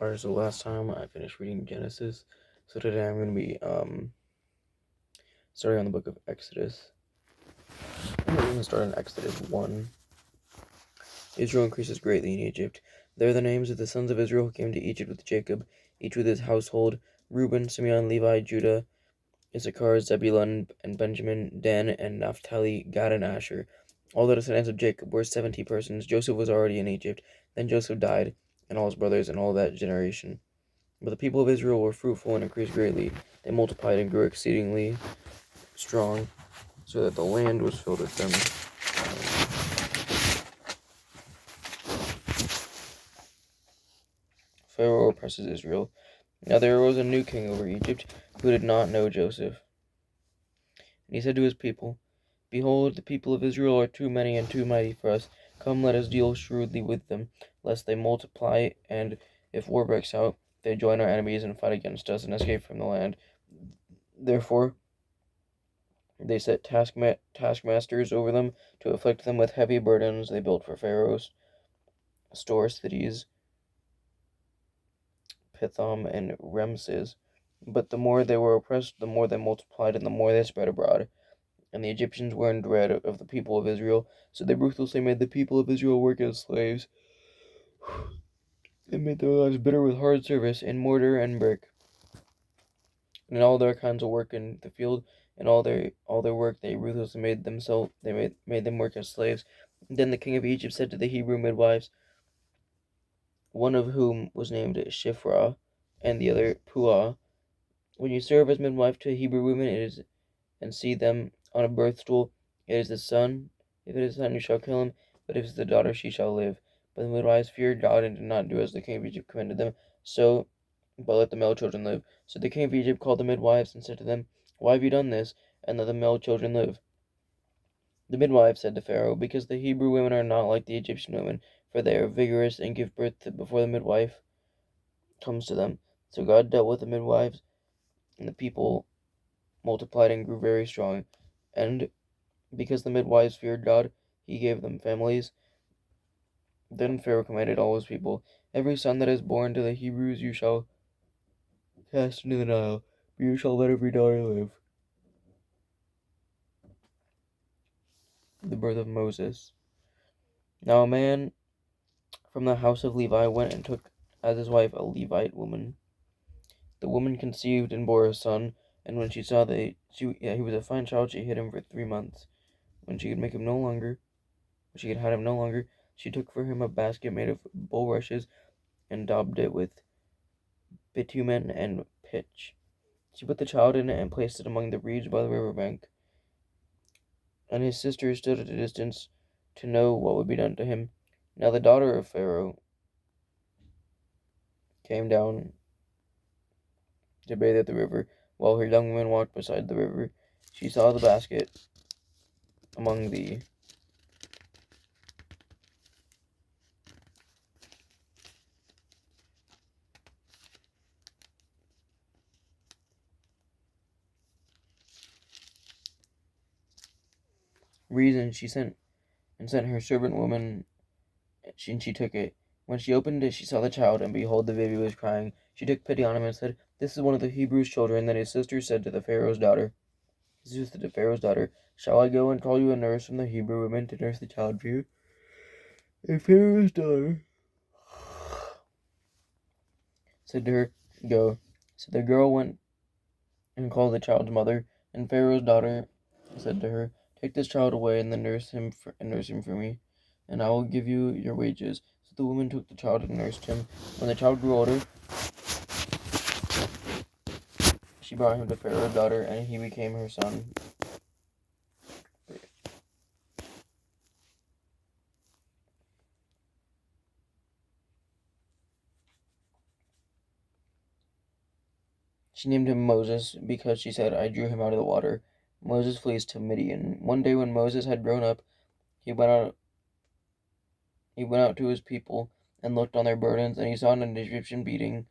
Alright, so last time I finished reading Genesis, so today I'm going to be starting on the book of Exodus. I'm going to start in Exodus 1. Israel increases greatly in Egypt. There are the names of the sons of Israel who came to Egypt with Jacob, each with his household: Reuben, Simeon, Levi, Judah, Issachar, Zebulun, and Benjamin, Dan, and Naphtali, Gad, and Asher. All the descendants of Jacob were 70 persons. Joseph was already in Egypt. Then Joseph died, and all his brothers, and all that generation. But the people of Israel were fruitful and increased greatly. They multiplied and grew exceedingly strong, so that the land was filled with them. Pharaoh oppresses Israel. Now there arose a new king over Egypt, who did not know Joseph. And he said to his people, "Behold, the people of Israel are too many and too mighty for us. Come, let us deal shrewdly with them, lest they multiply, and if war breaks out, they join our enemies and fight against us and escape from the land." Therefore they set taskmasters over them to afflict them with heavy burdens. They built for Pharaoh's store cities, Pithom and Ramses. But the more they were oppressed, the more they multiplied, and the more they spread abroad. And the Egyptians were in dread of the people of Israel, so they ruthlessly made the people of Israel work as slaves. They made their lives bitter with hard service in mortar and brick, and in all their kinds of work in the field. And all their work they ruthlessly made made them work as slaves. Then the king of Egypt said to the Hebrew midwives, one of whom was named Shiphrah, and the other Puah, "When you serve as midwife to Hebrew women, and see them on a birth stool, it is the son. If it is the son, you shall kill him, but if it is the daughter, she shall live." But the midwives feared God and did not do as the king of Egypt commanded them, but let the male children live. So the king of Egypt called the midwives and said to them, "Why have you done this, and let the male children live?" The midwives said to Pharaoh, "Because the Hebrew women are not like the Egyptian women, for they are vigorous and give birth before the midwife comes to them." So God dealt with the midwives, and the people multiplied and grew very strong. And because the midwives feared God, he gave them families. Then Pharaoh commanded all his people, "Every son that is born to the Hebrews you shall cast into the Nile, but you shall let every daughter live." The birth of Moses. Now a man from the house of Levi went and took as his wife a Levite woman. The woman conceived and bore a son, and when she saw that he was a fine child, she hid him for 3 months. When she could make him no longer, when she could hide him no longer, she took for him a basket made of bulrushes and daubed it with bitumen and pitch. She put the child in it and placed it among the reeds by the river bank. And his sisters stood at a distance to know what would be done to him. Now the daughter of Pharaoh came down to bathe at the river. While her young men walked beside the river, she saw the basket among the reeds, and sent her servant woman, and she took it. When she opened it, she saw the child, and behold, the baby was crying. She took pity on him and said, "This is one of the Hebrews' children." Then his sister said to the Pharaoh's daughter, "Shall I go and call you a nurse from the Hebrew women to nurse the child for you?" And Pharaoh's daughter said to her, "Go." So the girl went and called the child's mother, and Pharaoh's daughter said to her, "Take this child away and then nurse him for me, and I will give you your wages." So the woman took the child and nursed him. When the child grew older, she brought him to Pharaoh's daughter, and he became her son. She named him Moses, because she said, "I drew him out of the water." Moses flees to Midian. One day when Moses had grown up, he went out he went out to his people and looked on their burdens, and he saw an Egyptian beating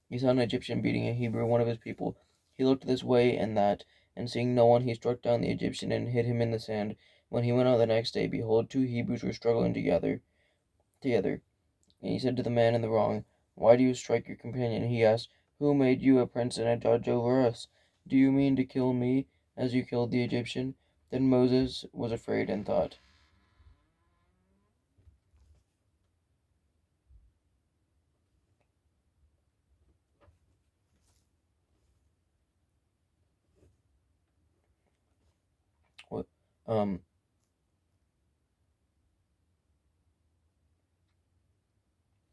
a Hebrew, one of his people. He looked this way and that, and seeing no one, he struck down the Egyptian and hid him in the sand. When he went out the next day, behold, two Hebrews were struggling together. And he said to the man in the wrong, Why do you strike your companion?" He asked. "Who made you a prince and a judge over us? Do you mean to kill me as you killed the Egyptian?" Then Moses was afraid and thought, "What?" Um,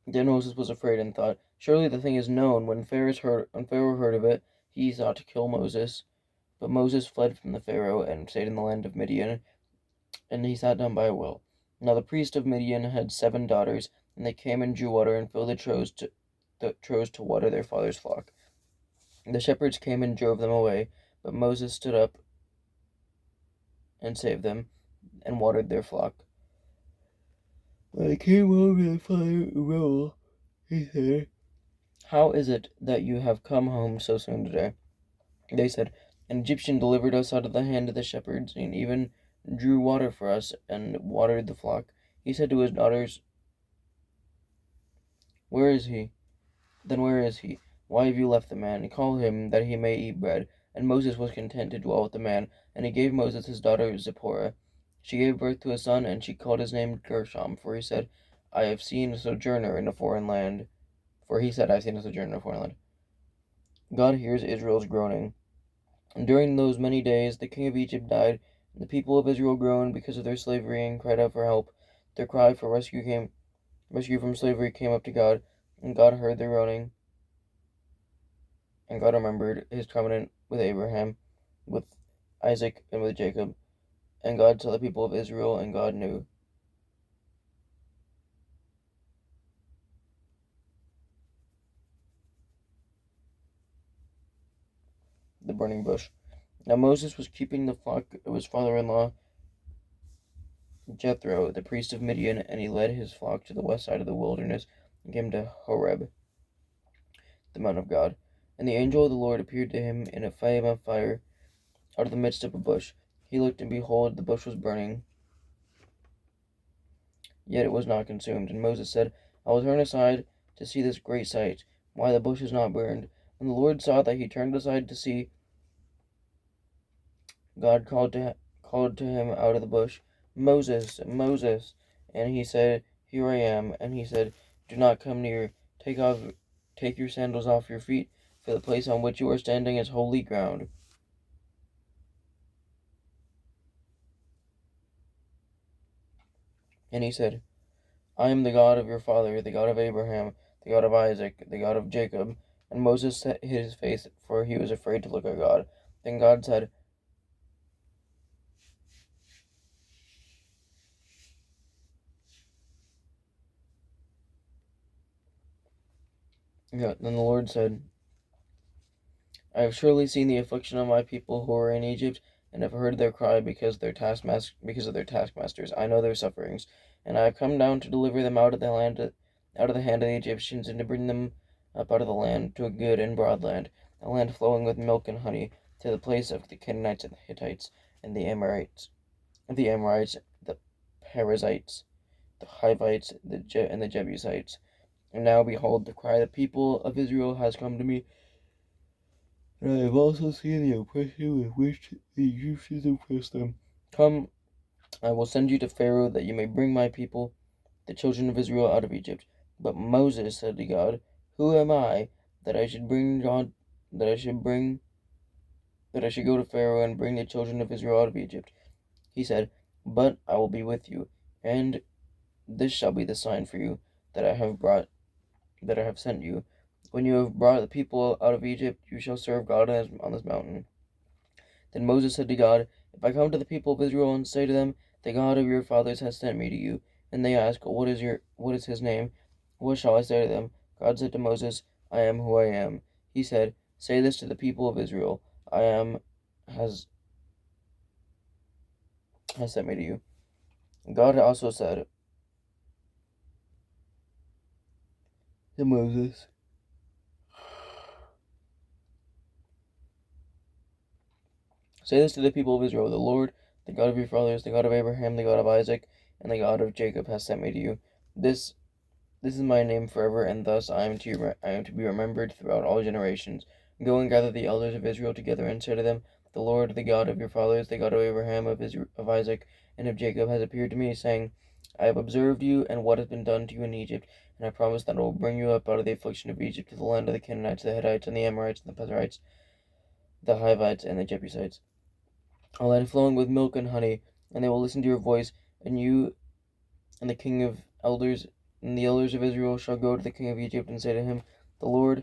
then Moses was afraid and thought, "Surely the thing is known." When Pharaoh heard of it, he sought to kill Moses. But Moses fled from the Pharaoh and stayed in the land of Midian, and he sat down by a well. Now the priest of Midian had 7 daughters, and they came and drew water and filled the troughs to water their father's flock. The shepherds came and drove them away, but Moses stood up and saved them and watered their flock. When I came home to Father Reuel, he said, "How is it that you have come home so soon today?" They said, "An Egyptian delivered us out of the hand of the shepherds, and even drew water for us and watered the flock." He said to his daughters, "Where is he? Then where is he? Why have you left the man? Call him, that he may eat bread." And Moses was content to dwell with the man, and he gave Moses his daughter Zipporah. She gave birth to a son, and she called his name Gershom, for he said, "I have seen a sojourner in a foreign land." For he said, "I have seen a sojourner in a foreign land." God hears Israel's groaning. And during those many days the king of Egypt died, and the people of Israel groaned because of their slavery and cried out for help. Their cry for rescue from slavery came up to God, and God heard their groaning. And God remembered his covenant with Abraham, with Isaac, and with Jacob. And God saw the people of Israel, and God knew. The burning bush. Now Moses was keeping the flock of his father-in-law Jethro, the priest of Midian, and he led his flock to the west side of the wilderness and came to Horeb, the mount of God. And the angel of the Lord appeared to him in a flame of fire out of the midst of a bush. He looked, and behold, the bush was burning, yet it was not consumed. And Moses said, "I will turn aside to see this great sight, why the bush is not burned." When the Lord saw that he turned aside to see, God called to him out of the bush, "Moses, Moses." And he said, "Here I am." And he said, "Do not come near. Take your sandals off your feet, for the place on which you are standing is holy ground." And he said, "I am the God of your father, the God of Abraham, the God of Isaac, the God of Jacob." And Moses hid his face, for he was afraid to look at God. Then God said, yeah, then the Lord said, "I have surely seen the affliction of my people who are in Egypt, and have heard their cry because of their taskmasters. I know their sufferings, and I have come down to deliver them out of the hand of the Egyptians, and to bring them up out of the land to a good and broad land, a land flowing with milk and honey, to the place of the Canaanites and the Hittites and the Amorites, the Perizzites, the Hivites, and the Jebusites. And now behold, the cry of the people of Israel has come to me. And I have also seen the oppression with which the Egyptians oppress them. Come, I will send you to Pharaoh, that you may bring my people, the children of Israel, out of Egypt." But Moses said to God, "Who am I that I should bring God that I should bring that I should go to Pharaoh and bring the children of Israel out of Egypt?" He said, "But I will be with you, and this shall be the sign for you that I have sent you. When you have brought the people out of Egypt, you shall serve God on this mountain." Then Moses said to God, "If I come to the people of Israel and say to them, 'The God of your fathers has sent me to you,' and they ask, 'What is his name?' what shall I say to them?" God said to Moses, "I am who I am." He said, "Say this to the people of Israel, 'I am has has sent me to you.'" God also said to Moses, "Say this to the people of Israel, 'The Lord, the God of your fathers, the God of Abraham, the God of Isaac, and the God of Jacob has sent me to you.'" This This is my name forever, and thus I am to be remembered throughout all generations. Go and gather the elders of Israel together, and say to them, The Lord, the God of your fathers, the God of Abraham, of Isaac, and of Jacob, has appeared to me, saying, I have observed you and what has been done to you in Egypt, and I promise that I will bring you up out of the affliction of Egypt to the land of the Canaanites, the Hittites, and the Amorites, and the Perizzites, the Hivites, and the Jebusites, a land flowing with milk and honey, and they will listen to your voice, and you and the king of elders and the elders of Israel shall go to the king of Egypt and say to him, The Lord,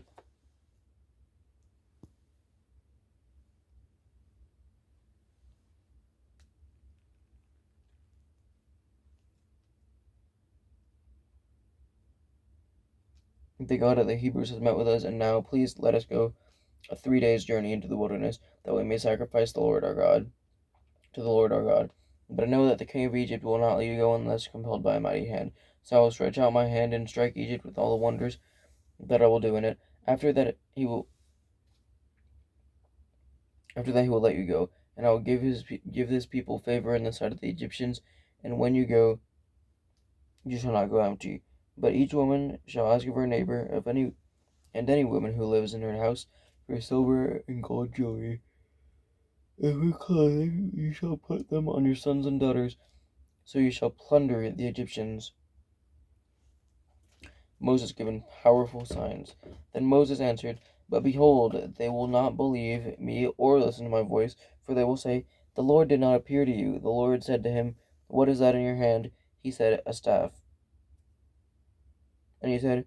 the God of the Hebrews, has met with us, and now please let us go a 3 days' journey into the wilderness, that we may sacrifice the Lord our God to the Lord our God. But I know that the king of Egypt will not let you go unless compelled by a mighty hand. So I will stretch out my hand and strike Egypt with all the wonders that I will do in it. After that he will let you go, and I will give this people favor in the sight of the Egyptians. And when you go, you shall not go empty, but each woman shall ask of her neighbor, any woman who lives in her house, for silver and gold jewelry, and for clothing. You shall put them on your sons and daughters, so you shall plunder the Egyptians. Moses given powerful signs. Then Moses answered, But behold, they will not believe me or listen to my voice, for they will say, The Lord did not appear to you. The Lord said to him, What is that in your hand? He said, A staff. And he said,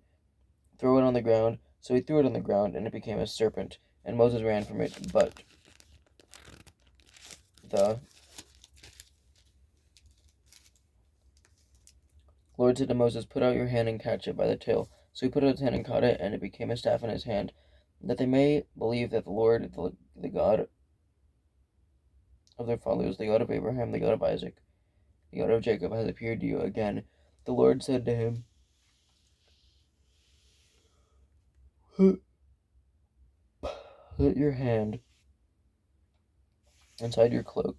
Throw it on the ground. So he threw it on the ground, and it became a serpent, and Moses ran from it. But the Lord said to Moses, Put out your hand and catch it by the tail. So he put out his hand and caught it, and it became a staff in his hand, that they may believe that the Lord, the God of their fathers, the God of Abraham, the God of Isaac, the God of Jacob, has appeared to you again. The Lord said to him, Put your hand inside your cloak.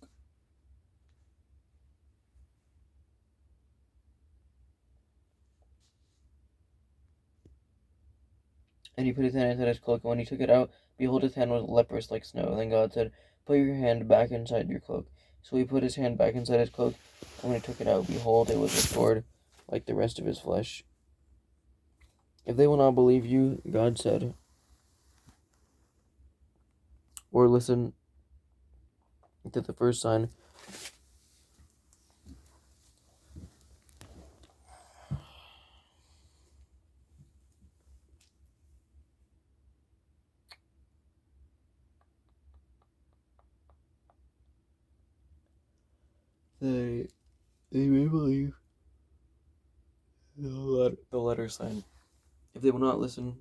And he put his hand inside his cloak, and when he took it out, behold, his hand was leprous like snow. Then God said, Put your hand back inside your cloak. So he put his hand back inside his cloak, and when he took it out, behold, it was restored like the rest of his flesh. If they will not believe you, God said, or listen to the first sign, they may believe the letter sign. If they will not listen,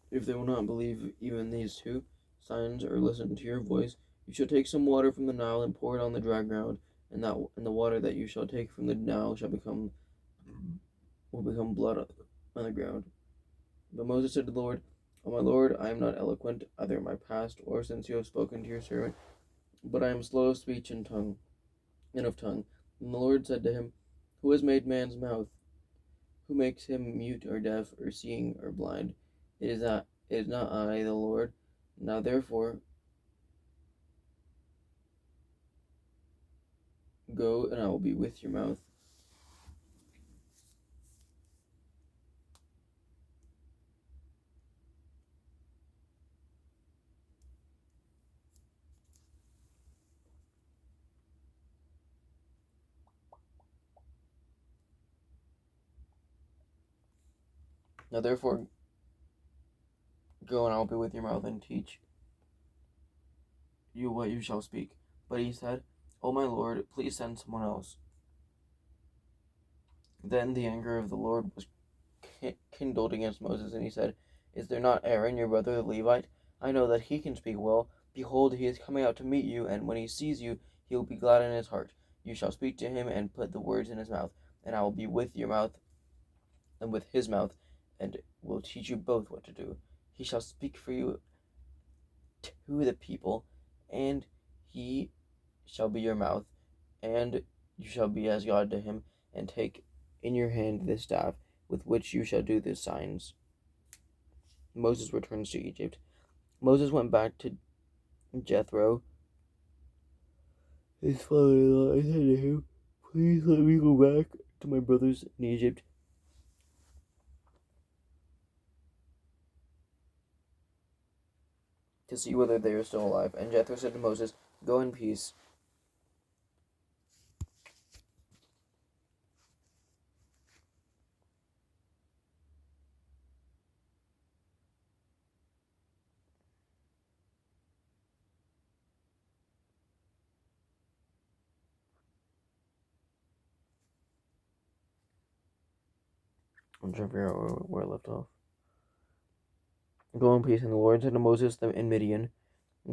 if they will not believe even these two signs or listen to your voice, you shall take some water from the Nile and pour it on the dry ground, and the water that you shall take from the Nile will become blood on the ground. But Moses said to the Lord, O my Lord, I am not eloquent, either in my past or since you have spoken to your servant, but I am slow of speech and of tongue. And the Lord said to him, Who has made man's mouth? Who makes him mute or deaf or seeing or blind? It is not I, the Lord. Now therefore go, and I will be with your mouth. Now therefore go, and I will be with your mouth and teach you what you shall speak. But he said, O my Lord, please send someone else. Then the anger of the Lord was kindled against Moses, and he said, Is there not Aaron, your brother the Levite? I know that he can speak well. Behold, he is coming out to meet you, and when he sees you, he will be glad in his heart. You shall speak to him and put the words in his mouth, and I will be with your mouth and with his mouth, and will teach you both what to do. He shall speak for you to the people, and He shall be your mouth, and you shall be as God to him, and take in your hand this staff, with which you shall do the signs. Moses returns to Egypt. Moses went back to Jethro, his father-in-law, and said to him, "Please let me go back to my brothers in Egypt to see whether they are still alive." And Jethro said to Moses, "Go in peace." I'm trying to figure out where I left off. Go in peace. And the Lord said to Moses in Midian,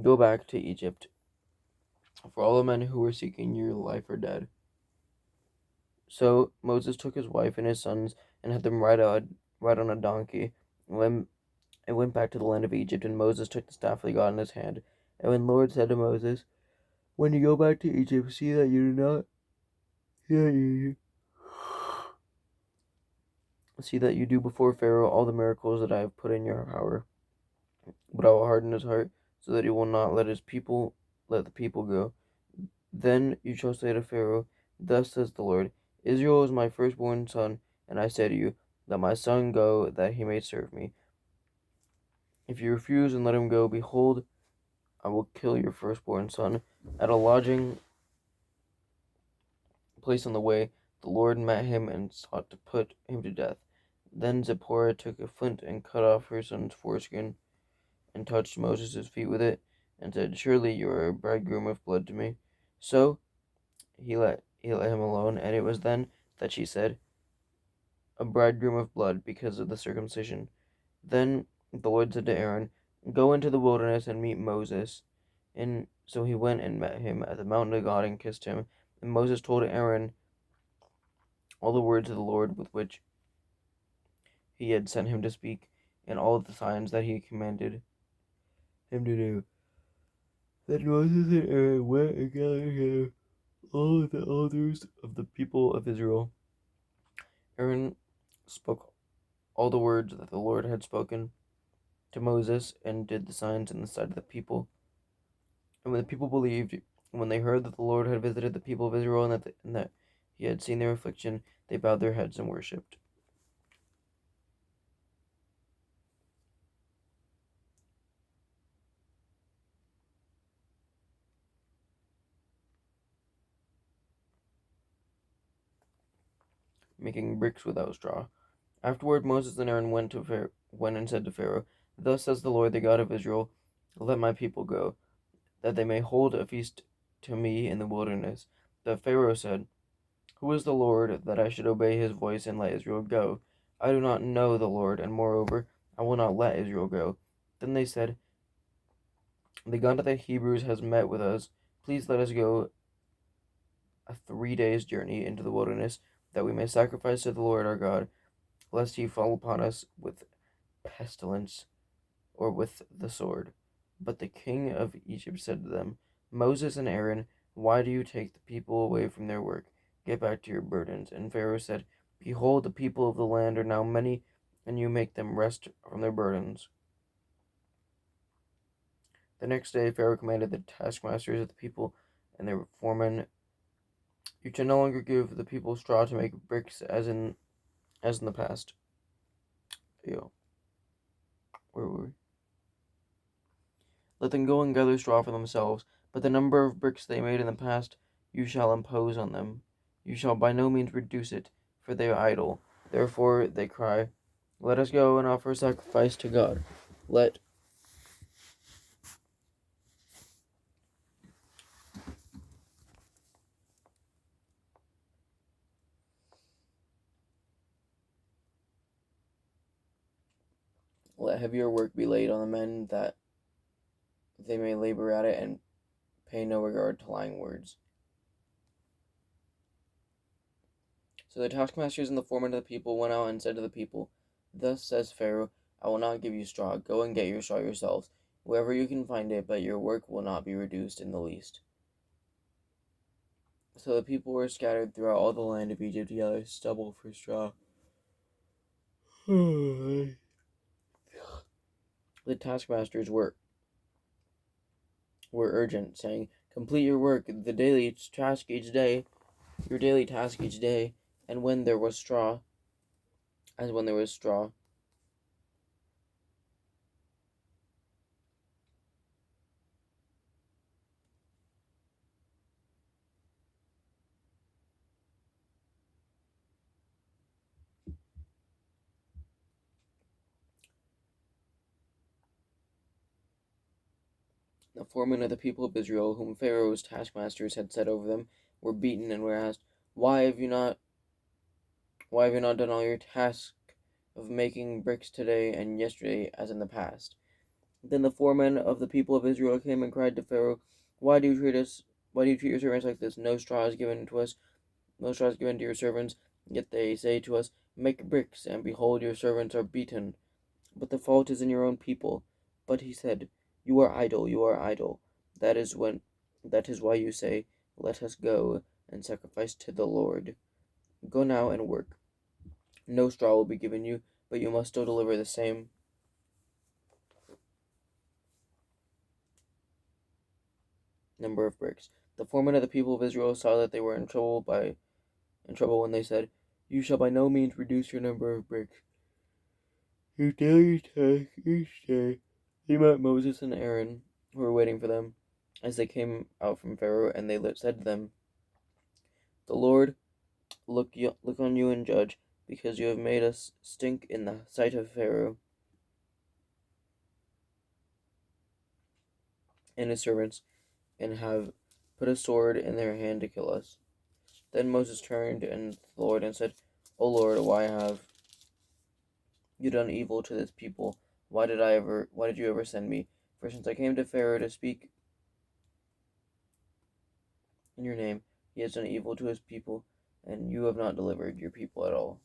"Go back to Egypt, for all the men who were seeking your life are dead." So Moses took his wife and his sons and had them ride on a donkey, and went back to the land of Egypt. And Moses took the staff of God in his hand. And when the Lord said to Moses, "When you go back to Egypt, see that you do not see that you do before Pharaoh all the miracles that I have put in your power, but I will harden his heart, so that he will not let the people go. Then you shall say to Pharaoh, 'Thus says the Lord, Israel is my firstborn son, and I say to you, let my son go, that he may serve me. If you refuse and let him go, behold, I will kill your firstborn son.' At a lodging place on the way, the Lord met him and sought to put him to death. Then Zipporah took a flint and cut off her son's foreskin, and touched Moses' feet with it, and said, 'Surely you are a bridegroom of blood to me.' So he let him alone, and it was then that she said, 'A bridegroom of blood,' because of the circumcision. Then the Lord said to Aaron, 'Go into the wilderness and meet Moses.' And so he went and met him at the mountain of God and kissed him. And Moses told Aaron all the words of the Lord with which he had sent him to speak, and all the signs that he commanded him to do. Then Moses and Aaron went and gathered together all the elders of the people of Israel. Aaron spoke all the words that the Lord had spoken to Moses, and did the signs in the sight of the people. And when the people believed, when they heard that the Lord had visited the people of Israel, and that he had seen their affliction, they bowed their heads and worshipped. Making bricks without straw. Afterward Moses and Aaron went and said to Pharaoh, "Thus says the Lord, the God of Israel, let my people go, that they may hold a feast to me in the wilderness." But Pharaoh said, "Who is the Lord, that I should obey his voice and let Israel go? I do not know the Lord, and moreover, I will not let Israel go." Then they said, "The God of the Hebrews has met with us. Please let us go a 3 days' journey into the wilderness, that we may sacrifice to the Lord our God, lest he fall upon us with pestilence or with the sword." But the king of Egypt said to them, "Moses and Aaron, why do you take the people away from their work? Get back to your burdens." And Pharaoh said, "Behold, the people of the land are now many, and you make them rest from their burdens." The next day Pharaoh commanded the taskmasters of the people and their foremen, "You shall no longer give the people straw to make bricks as in the past." Yo, where were we? "Let them go and gather straw for themselves, but the number of bricks they made in the past you shall impose on them. You shall by no means reduce it, for they are idle. Therefore they cry, 'Let us go and offer sacrifice to God. Let heavier work be laid on the men, that they may labor at it and pay no regard to lying words.' So the taskmasters and the foremen of the people went out and said to the people, 'Thus says Pharaoh, I will not give you straw. Go and get your straw yourselves, wherever you can find it, but your work will not be reduced in the least.' So the people were scattered throughout all the land of Egypt to gather stubble for straw. The taskmasters were urgent, saying, "Complete your work, the daily task each day, your daily task each day, and when there was straw, as when there was straw." The foremen of the people of Israel, whom Pharaoh's taskmasters had set over them, were beaten and were asked, Why have you not done all your task of making bricks today and yesterday as in the past?" Then the foremen of the people of Israel came and cried to Pharaoh, Why do you treat your servants like this? No straw is given to us, no straw is given to your servants. Yet they say to us, Make bricks, and behold, your servants are beaten. But the fault is in your own people. But he said, You are idle, you are idle. That is why you say, Let us go and sacrifice to the Lord. Go now and work. No straw will be given you, but you must still deliver the same number of bricks. The foremen of the people of Israel saw that they were in trouble when they said, You shall by no means reduce your number of bricks. Your daily task each day. They met Moses and Aaron, who were waiting for them, as they came out from Pharaoh, and they said to them, The Lord look on you and judge, because you have made us stink in the sight of Pharaoh and his servants, and have put a sword in their hand to kill us. Then Moses turned to the Lord and said, O Lord, why have you done evil to this people? Why did you ever send me? For since I came to Pharaoh to speak in your name, he has done evil to his people, and you have not delivered your people at all.